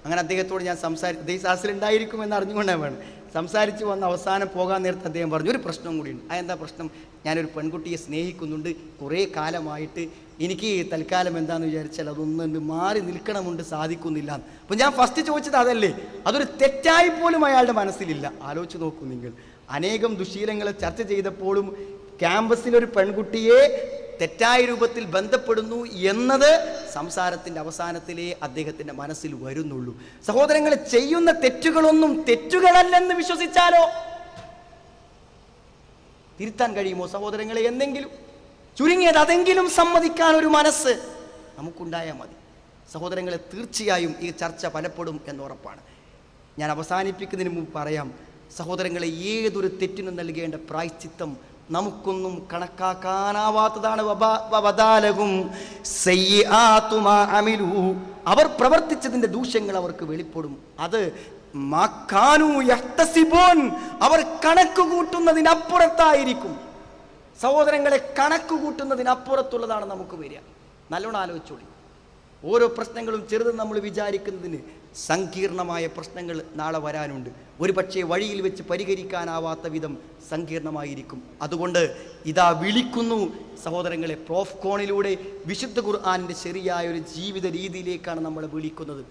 അങ്ങനെ അദ്ദേഹത്തോട് ഞാൻ ദേശാസിലുണ്ടായിരിക്കുമെന്ന് അറിഞ്ഞുകൊണ്ടേ വേണം സംസാരിച്ച് വന്ന് അവസാനം പോകാൻ നേരത്തെ അദ്ദേഹം പറഞ്ഞു, ഒരു പ്രശ്നം കൂടിയുണ്ട്. അതെന്താ പ്രശ്നം? ഞാനൊരു പെൺകുട്ടിയെ സ്നേഹിക്കുന്നുണ്ട്, കുറേ കാലമായിട്ട് എനിക്ക് തൽക്കാലം എന്താണെന്ന് വിചാരിച്ചാൽ അതൊന്നുണ്ട് മാറി നിൽക്കണമുണ്ട്, സാധിക്കുന്നില്ല. അപ്പം ഞാൻ ഫസ്റ്റ് ചോദിച്ചത് അതല്ലേ, അതൊരു തെറ്റായി പോലും അയാളുടെ മനസ്സിലില്ല. ആലോചിച്ച് നോക്കൂ നിങ്ങൾ, അനേകം ദുശീലങ്ങൾ ചർച്ച ചെയ്തപ്പോഴും ക്യാമ്പസിലൊരു പെൺകുട്ടിയെ തെറ്റായ രൂപത്തിൽ ബന്ധപ്പെടുന്നു എന്നത് സംസാരത്തിൻ്റെ അവസാനത്തിലേ അദ്ദേഹത്തിൻ്റെ മനസ്സിൽ വരുന്നുള്ളൂ. സഹോദരങ്ങളെ, ചെയ്യുന്ന തെറ്റുകളൊന്നും തെറ്റുകളല്ലെന്ന് വിശ്വസിച്ചാലോ തിരുത്താൻ കഴിയുമോ സഹോദരങ്ങളെ? എന്തെങ്കിലും ചുരുങ്ങിയത് അതെങ്കിലും സമ്മതിക്കാൻ ഒരു മനസ്സ് നമുക്കുണ്ടായാൽ മതി. സഹോദരങ്ങളെ, തീർച്ചയായും ഈ ചർച്ച ഫലപ്പെടും എന്നുറപ്പാണ്. ഞാൻ അവസാനിപ്പിക്കുന്നതിന് മുമ്പ് പറയാം, സഹോദരങ്ങളെ, ഏതൊരു തെറ്റിനും നൽകേണ്ട പ്രായശ്ചിത്തം നമുക്കൊന്നും കണക്കാക്കാനാവാത്തതാണ്. അവർ പ്രവർത്തിച്ചതിൻ്റെ ദൂഷ്യങ്ങൾ അവർക്ക് വെളിപ്പെടും. അത് അവർ കണക്ക് കൂട്ടുന്നതിനപ്പുറത്തായിരിക്കും. സഹോദരങ്ങളെ, കണക്ക് കൂട്ടുന്നതിനപ്പുറത്തുള്ളതാണ് നമുക്ക് വരിക. നല്ലോണം ആലോചിച്ചോളി. ഓരോ പ്രശ്നങ്ങളും ചെറുതെന്ന് നമ്മൾ വിചാരിക്കുന്നതിന് സങ്കീർണമായ പ്രശ്നങ്ങൾ നാളെ വരാനുണ്ട്. ഒരു പക്ഷേ വഴിയിൽ വെച്ച് പരിഹരിക്കാനാവാത്ത വിധം സങ്കീർണമായിരിക്കും. അതുകൊണ്ട് ഇതാ വിളിക്കുന്നു സഹോദരങ്ങളെ, പ്രോഫ് കോണിലൂടെ വിശുദ്ധ ഖുർആനിൻ്റെ ശരിയായ ഒരു ജീവിത രീതിയിലേക്കാണ് നമ്മളെ വിളിക്കുന്നത്.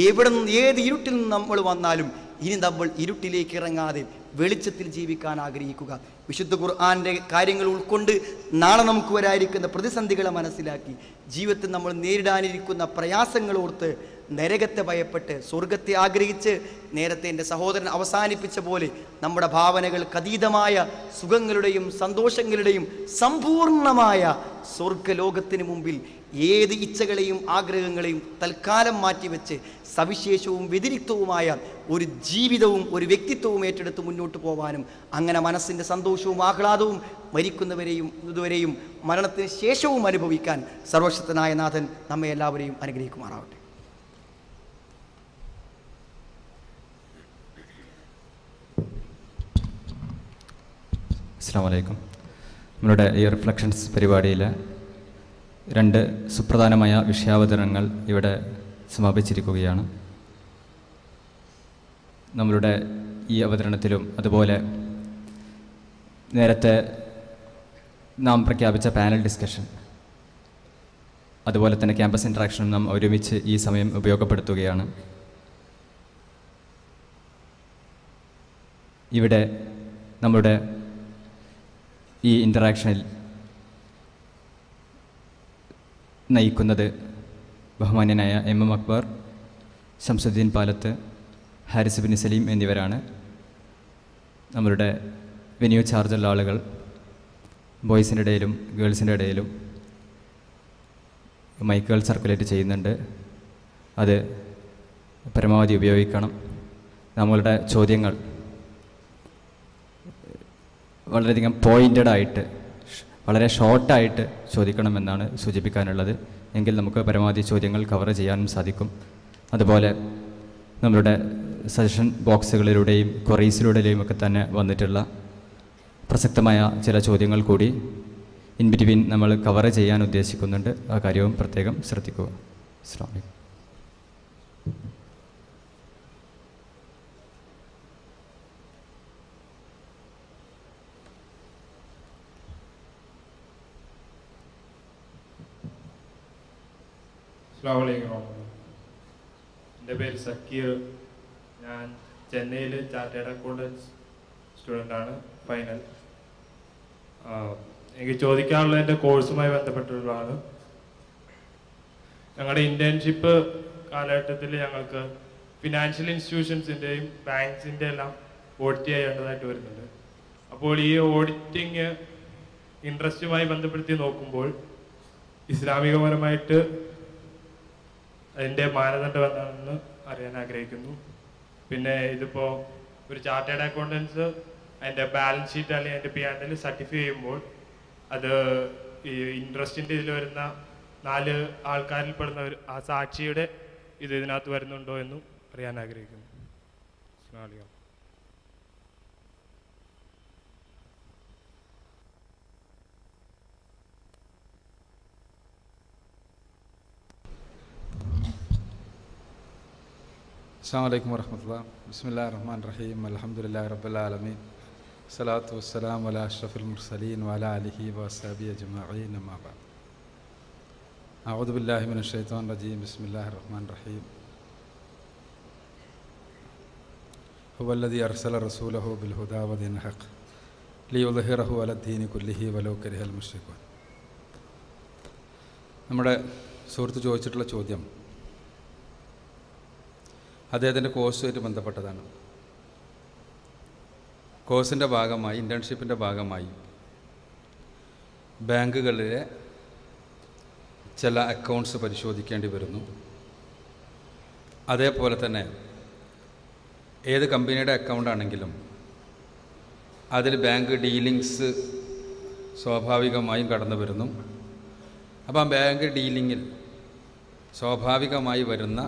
എവിടെ നിന്ന് ഏത് ഇരുട്ടിൽ നിന്ന് നമ്മൾ വന്നാലും ഇനി നമ്മൾ ഇരുട്ടിലേക്ക് ഇറങ്ങാതെ വെളിച്ചത്തിൽ ജീവിക്കാൻ ആഗ്രഹിക്കുക. വിശുദ്ധ ഖുർആന്റെ കാര്യങ്ങൾ ഉൾക്കൊണ്ട് നാളെ നമുക്ക് വരാതിരിക്കുന്ന പ്രതിസന്ധികളെ മനസ്സിലാക്കി ജീവിതത്തിൽ നമ്മൾ നേരിടാനിരിക്കുന്ന പ്രയാസങ്ങളോർത്ത് നരകത്തെ ഭയപ്പെട്ട് സ്വർഗത്തെ ആഗ്രഹിച്ച് നേരത്തെ എൻ്റെ സഹോദരൻ അവസാനിപ്പിച്ച പോലെ നമ്മുടെ ഭാവനകൾക്ക് അതീതമായ സുഖങ്ങളുടെയും സന്തോഷങ്ങളുടെയും സമ്പൂർണമായ സ്വർഗലോകത്തിന് മുമ്പിൽ ഏത് ഇച്ഛകളെയും ആഗ്രഹങ്ങളെയും തൽക്കാലം മാറ്റിവെച്ച് സവിശേഷവും വ്യതിരിക്തവുമായ ഒരു ജീവിതവും ഒരു വ്യക്തിത്വവും ഏറ്റെടുത്ത് മുന്നോട്ട് പോകാനും അങ്ങനെ മനസ്സിൻ്റെ സന്തോഷവും ആഹ്ലാദവും മരിക്കുന്നവരെയും ഇതുവരെയും മരണത്തിന് ശേഷവും അനുഭവിക്കാൻ സർവശക്തനായ നാഥൻ നമ്മെ എല്ലാവരെയും അനുഗ്രഹിക്കുമാറാവട്ടെ. അസ്സലാമു അലൈക്കും. നമ്മളുടെ ഈ റിഫ്ലക്ഷൻസ് പരിപാടിയിൽ 2 സുപ്രധാനമായ വിഷയാവതരണങ്ങൾ ഇവിടെ സമാപിച്ചിരിക്കുകയാണ്. നമ്മളുടെ ഈ അവതരണത്തിലും അതുപോലെ നേരത്തെ നാം പ്രഖ്യാപിച്ച പാനൽ ഡിസ്കഷൻ അതുപോലെ തന്നെ ക്യാമ്പസ് ഇൻട്രാക്ഷനും നാം ഒരുമിച്ച് ഈ സമയം ഉപയോഗപ്പെടുത്തുകയാണ്. ഇവിടെ നമ്മുടെ ഈ ഇൻറ്ററാക്ഷനിൽ നയിക്കുന്നത് ബഹുമാന്യനായ MM അക്ബർ, ശംസുദ്ദീൻ പാലത്ത്, ഹാരിസ് ബിൻ സലീം എന്നിവരാണ്. നമ്മളുടെ വെന്യൂ ചാർജുള്ള ആളുകൾ ബോയ്സിൻ്റെ ഇടയിലും ഗേൾസിൻ്റെ ഇടയിലും മൈക്കുകൾ സർക്കുലേറ്റ് ചെയ്യുന്നുണ്ട്. അത് പരമാവധി ഉപയോഗിക്കണം. നമ്മളുടെ ചോദ്യങ്ങൾ വളരെയധികം പോയിൻ്റഡായിട്ട് വളരെ ഷോർട്ടായിട്ട് ചോദിക്കണമെന്നാണ് സൂചിപ്പിക്കാനുള്ളത്. എങ്കിൽ നമുക്ക് പരമാവധി ചോദ്യങ്ങൾ കവർ ചെയ്യാനും സാധിക്കും. അതുപോലെ നമ്മളുടെ സജഷൻ ബോക്സുകളിലൂടെയും ക്വറീസിലൂടെയും ഒക്കെ തന്നെ വന്നിട്ടുള്ള പ്രസക്തമായ ചില ചോദ്യങ്ങൾ കൂടി ഇൻ ബിറ്റ്വീൻ നമ്മൾ കവർ ചെയ്യാൻ ഉദ്ദേശിക്കുന്നുണ്ട്. ആ കാര്യവും പ്രത്യേകം ശ്രദ്ധിക്കുക. അസ്സലാമു അലൈക്കും. എൻ്റെ പേര് സക്കീർ. ഞാൻ ചെന്നൈയിൽ ചാർട്ടേഡ് അക്കൗണ്ടൻസ് സ്റ്റുഡൻ്റാണ്, ഫൈനൽ. എനിക്ക് ചോദിക്കാനുള്ള എൻ്റെ കോഴ്സുമായി ബന്ധപ്പെട്ടുള്ളതാണ്. ഞങ്ങളുടെ ഇൻറ്റേൺഷിപ്പ് കാലഘട്ടത്തിൽ ഞങ്ങൾക്ക് ഫിനാൻഷ്യൽ ഇൻസ്റ്റിറ്റ്യൂഷൻസിൻ്റെയും ബാങ്ക്സിൻ്റെ എല്ലാം ഓഡിറ്റ് ചെയ്യേണ്ടതായിട്ട് വരുന്നുണ്ട്. അപ്പോൾ ഈ ഓഡിറ്റിങ് ഇൻട്രസ്റ്റുമായി ബന്ധപ്പെടുത്തി നോക്കുമ്പോൾ ഇസ്ലാമികപരമായിട്ട് അതിൻ്റെ മാനദണ്ഡം എന്താണെന്ന് അറിയാൻ ആഗ്രഹിക്കുന്നു. പിന്നെ ഇതിപ്പോൾ ഒരു ചാർട്ടേഡ് അക്കൗണ്ടൻസ് അതിൻ്റെ ബാലൻസ് ഷീറ്റ് അല്ലെങ്കിൽ അതിൻ്റെ P&L സർട്ടിഫൈ ചെയ്യുമ്പോൾ അത് ഈ ഇൻട്രസ്റ്റിൻ്റെ ഇതിൽ വരുന്ന 4 ആൾക്കാരിൽ പെടുന്ന ആ സാക്ഷിയുടെ ഇതിനകത്ത് വരുന്നുണ്ടോ എന്നും അറിയാൻ ആഗ്രഹിക്കുന്നു. അസ്സലാമു അലൈക്കും. അസ്സലാമു അലൈക്കും വറഹ്മത്തുള്ളാഹി. ബിസ്മില്ലാഹിർ റഹ്മാനിർ റഹീം. അൽഹംദുലില്ലാഹി റബ്ബിൽ ആലമീൻ. സ്വലാത്തു വസ്സലാമു അലാ അഷ്റഫിൽ മുർസലീൻ വഅലാ ആലിഹി വഅസ്ഹാബിഹി അജ്മഈൻ. അമ്മാ ബഅദ്. അഊദു ബില്ലാഹി മിനശ് ശൈത്വാനിർ റജീം. ബിസ്മില്ലാഹിർ റഹ്മാനിർ റഹീം. ഹുവല്ലദീ അർസല റസൂലഹു ബിൽ ഹുദാ വദീനിൽ ഹഖ് ലിയുദ്ഹിറഹു അലദ്ദീനി കുല്ലിഹി വലൗ കരിഹൽ മുശ്രികൂൻ. നമ്മുടെ സുഹൃത്ത് ചോദിച്ചിട്ടുള്ള ചോദ്യം അദ്ദേഹത്തിൻ്റെ കോഴ്സുമായിട്ട് ബന്ധപ്പെട്ടതാണ്. കോഴ്സിൻ്റെ ഭാഗമായി, ഇൻറ്റേൺഷിപ്പിൻ്റെ ഭാഗമായി ബാങ്കുകളിലെ ചില അക്കൗണ്ട്സ് പരിശോധിക്കേണ്ടി വരുന്നു. അതേപോലെ തന്നെ ഏത് കമ്പനിയുടെ അക്കൗണ്ടാണെങ്കിലും അതിൽ ബാങ്ക് ഡീലിങ്സ് സ്വാഭാവികമായും കടന്നു വരുന്നു. അപ്പോൾ ആ ബാങ്ക് ഡീലിങ്ങിൽ സ്വാഭാവികമായി വരുന്ന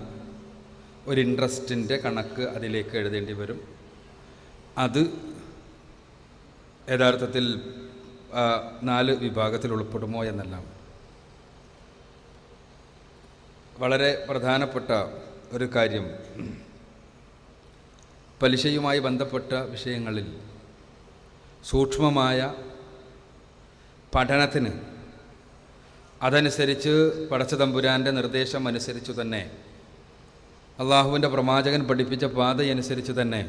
ഒരു ഇൻട്രസ്റ്റിൻ്റെ കണക്ക് അതിലേക്ക് എഴുതേണ്ടി വരും. അത് യഥാർത്ഥത്തിൽ 4 വിഭാഗത്തിൽ ഉൾപ്പെടുമോ എന്നെല്ലാം വളരെ പ്രധാനപ്പെട്ട ഒരു കാര്യം. പലിശയുമായി ബന്ധപ്പെട്ട വിഷയങ്ങളിൽ സൂക്ഷ്മമായ പഠനത്തിന് അതനുസരിച്ച് പടച്ചതമ്പുരാൻ്റെ നിർദ്ദേശം അനുസരിച്ചു തന്നെ, അള്ളാഹുവിൻ്റെ പ്രവാചകൻ പഠിപ്പിച്ച പാതയനുസരിച്ച് തന്നെ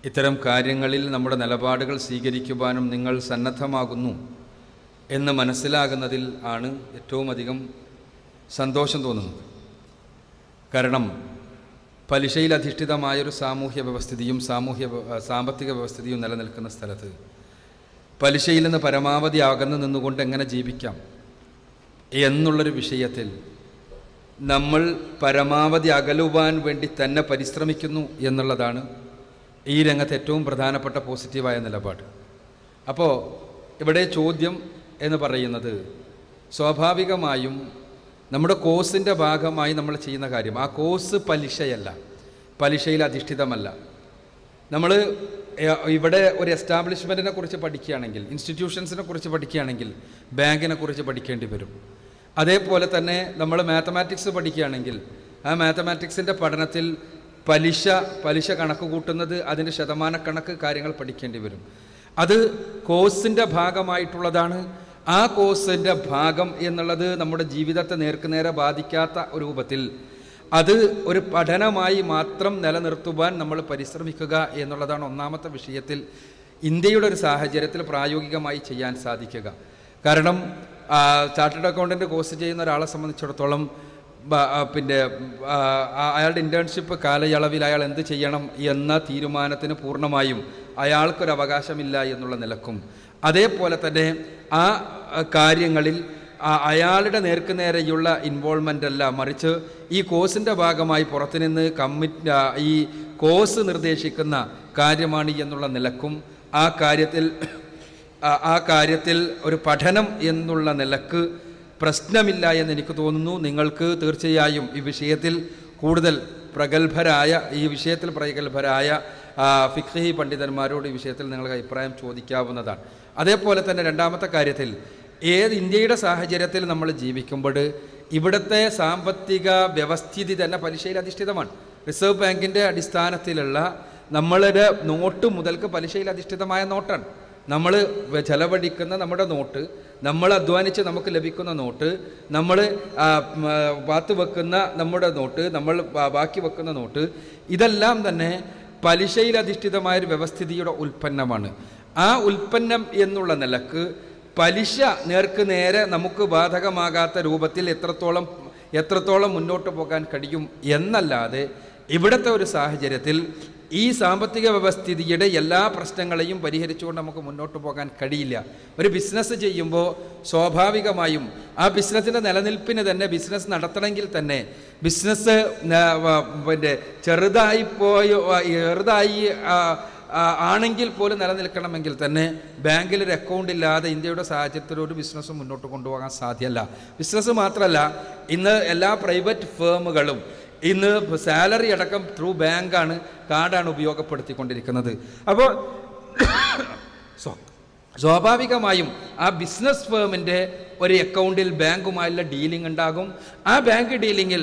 ഇത്തരം കാര്യങ്ങളിൽ നമ്മുടെ നിലപാടുകൾ സ്വീകരിക്കുവാനും നിങ്ങൾ സന്നദ്ധമാകുന്നു എന്ന് മനസ്സിലാകുന്നതിൽ ആണ് ഏറ്റവും അധികം സന്തോഷം തോന്നുന്നത്. കാരണം പലിശയിലധിഷ്ഠിതമായൊരു സാമൂഹ്യ വ്യവസ്ഥിതിയും സാമ്പത്തിക വ്യവസ്ഥിതിയും നിലനിൽക്കുന്ന സ്ഥലത്ത് പലിശയിൽ നിന്ന് പരമാവധി അകന്നു നിന്നുകൊണ്ട് എങ്ങനെ ജീവിക്കാം എന്നുള്ളൊരു വിഷയത്തിൽ നമ്മൾ പരമാവധി അകലുവാൻ വേണ്ടി തന്നെ പരിശ്രമിക്കുന്നു എന്നുള്ളതാണ് ഈ രംഗത്ത് ഏറ്റവും പ്രധാനപ്പെട്ട പോസിറ്റീവായ നിലപാട്. അപ്പോൾ ഇവിടെ ചോദ്യം എന്ന് പറയുന്നത് സ്വാഭാവികമായും നമ്മുടെ കോഴ്സിൻ്റെ ഭാഗമായി നമ്മൾ ചെയ്യുന്ന കാര്യം, ആ കോഴ്സ് പലിശയല്ല, പലിശയിൽ അധിഷ്ഠിതമല്ല. നമ്മൾ ഇവിടെ ഒരു എസ്റ്റാബ്ലിഷ്മെൻറ്റിനെ കുറിച്ച് പഠിക്കുകയാണെങ്കിൽ, ഇൻസ്റ്റിറ്റ്യൂഷൻസിനെ കുറിച്ച് പഠിക്കുകയാണെങ്കിൽ ബാങ്കിനെ കുറിച്ച് പഠിക്കേണ്ടി വരും. അതേപോലെ നമ്മൾ മാത്തമാറ്റിക്സ് പഠിക്കുകയാണെങ്കിൽ ആ മാത്തമാറ്റിക്സിൻ്റെ പഠനത്തിൽ പലിശ കണക്ക് കൂട്ടുന്നത്, അതിൻ്റെ ശതമാനക്കണക്ക് കാര്യങ്ങൾ പഠിക്കേണ്ടി വരും. അത് കോഴ്സിൻ്റെ ഭാഗമായിട്ടുള്ളതാണ്. ആ കോഴ്സിൻ്റെ ഭാഗം എന്നുള്ളത് നമ്മുടെ ജീവിതത്തെ നേർക്കുനേരെ ബാധിക്കാത്ത രൂപത്തിൽ അത് ഒരു പഠനമായി മാത്രം നിലനിർത്തുവാൻ നമ്മൾ പരിശ്രമിക്കുക എന്നുള്ളതാണ് ഒന്നാമത്തെ വിഷയത്തിൽ ഇന്ത്യയുടെ ഒരു സാഹചര്യത്തിൽ പ്രായോഗികമായി ചെയ്യാൻ സാധിക്കുക. കാരണം ചാർട്ടേഡ് അക്കൗണ്ടൻ്റ് കോഴ്സ് ചെയ്യുന്ന ഒരാളെ സംബന്ധിച്ചിടത്തോളം അയാളുടെ ഇൻറ്റേൺഷിപ്പ് കാലയളവിൽ അയാൾ എന്ത് ചെയ്യണം എന്ന തീരുമാനത്തിന് പൂർണ്ണമായും അയാൾക്കൊരവകാശമില്ല എന്നുള്ള നിലക്കും, അതേപോലെ തന്നെ ആ കാര്യങ്ങളിൽ അയാളുടെ നേർക്കുനേരെയുള്ള ഇൻവോൾവ്മെൻ്റ് അല്ല, മറിച്ച് ഈ കോഴ്സിൻ്റെ ഭാഗമായി പുറത്തുനിന്ന് ഈ കോഴ്സ് നിർദ്ദേശിക്കുന്ന കാര്യമാണ് എന്നുള്ള നിലക്കും ആ കാര്യത്തിൽ ഒരു പഠനം എന്നുള്ള നിലക്ക് പ്രശ്നമില്ല എന്ന് എനിക്ക് തോന്നുന്നു. നിങ്ങൾക്ക് തീർച്ചയായും ഈ വിഷയത്തിൽ കൂടുതൽ പ്രഗത്ഭരായ ഫിഖ്ഹി പണ്ഡിതന്മാരോട് ഈ വിഷയത്തിൽ നിങ്ങൾക്ക് അഭിപ്രായം ചോദിക്കാവുന്നതാണ്. അതേപോലെ തന്നെ രണ്ടാമത്തെ കാര്യത്തിൽ ഇന്ത്യയുടെ സാഹചര്യത്തിൽ നമ്മൾ ജീവിക്കുമ്പോൾ ഇവിടുത്തെ സാമ്പത്തിക വ്യവസ്ഥിതി തന്നെ പലിശയിൽ അധിഷ്ഠിതമാണ്. റിസർവ് ബാങ്കിൻ്റെ അടിസ്ഥാനത്തിലുള്ള നമ്മളുടെ നോട്ട് മുതൽക്ക് പലിശയിൽ അധിഷ്ഠിതമായ നോട്ടാണ്. നമ്മൾ ചെലവഴിക്കുന്ന നമ്മുടെ നോട്ട്, നമ്മൾ അധ്വാനിച്ച് നമുക്ക് ലഭിക്കുന്ന നോട്ട്, നമ്മൾ പാത്ത് വെക്കുന്ന നമ്മുടെ നോട്ട്, നമ്മൾ ബാക്കി വെക്കുന്ന നോട്ട്, ഇതെല്ലാം തന്നെ പലിശയിലധിഷ്ഠിതമായൊരു വ്യവസ്ഥിതിയുടെ ഉൽപ്പന്നമാണ്. ആ ഉൽപ്പന്നം എന്നുള്ള നിലക്ക് പലിശ നേർക്ക് നേരെ നമുക്ക് ബാധകമാകാത്ത രൂപത്തിൽ എത്രത്തോളം മുന്നോട്ട് പോകാൻ കഴിയും എന്നല്ലാതെ ഇവിടുത്തെ ഒരു സാഹചര്യത്തിൽ ഈ സാമ്പത്തിക വ്യവസ്ഥിതിയുടെ എല്ലാ പ്രശ്നങ്ങളെയും പരിഹരിച്ചുകൊണ്ട് നമുക്ക് മുന്നോട്ട് പോകാൻ കഴിയില്ല. ഒരു ബിസിനസ് ചെയ്യുമ്പോൾ സ്വാഭാവികമായും ആ ബിസിനസ്സിൻ്റെ നിലനിൽപ്പിന് തന്നെ, ബിസിനസ് നടത്തണമെങ്കിൽ തന്നെ ബിസിനസ് ചെറുതായി ആണെങ്കിൽ പോലും നിലനിൽക്കണമെങ്കിൽ തന്നെ ബാങ്കിലൊരു അക്കൗണ്ട് ഇല്ലാതെ ഇന്ത്യയുടെ സാഹചര്യത്തിൽ ഒരു ബിസിനസ് മുന്നോട്ട് കൊണ്ടുപോകാൻ സാധ്യമല്ല. ബിസിനസ് മാത്രമല്ല, ഇന്ന് എല്ലാ പ്രൈവറ്റ് ഫേമുകളും ഇന്ന് സാലറി അടക്കം ത്രൂ കാർഡാണ് ഉപയോഗപ്പെടുത്തിക്കൊണ്ടിരിക്കുന്നത്. അപ്പോൾ സ്വാഭാവികമായും ആ ബിസിനസ് ഫേമിൻ്റെ ഒരു അക്കൗണ്ടിൽ ബാങ്കുമായുള്ള ഡീലിംഗ് ഉണ്ടാകും. ആ ബാങ്ക് ഡീലിങ്ങിൽ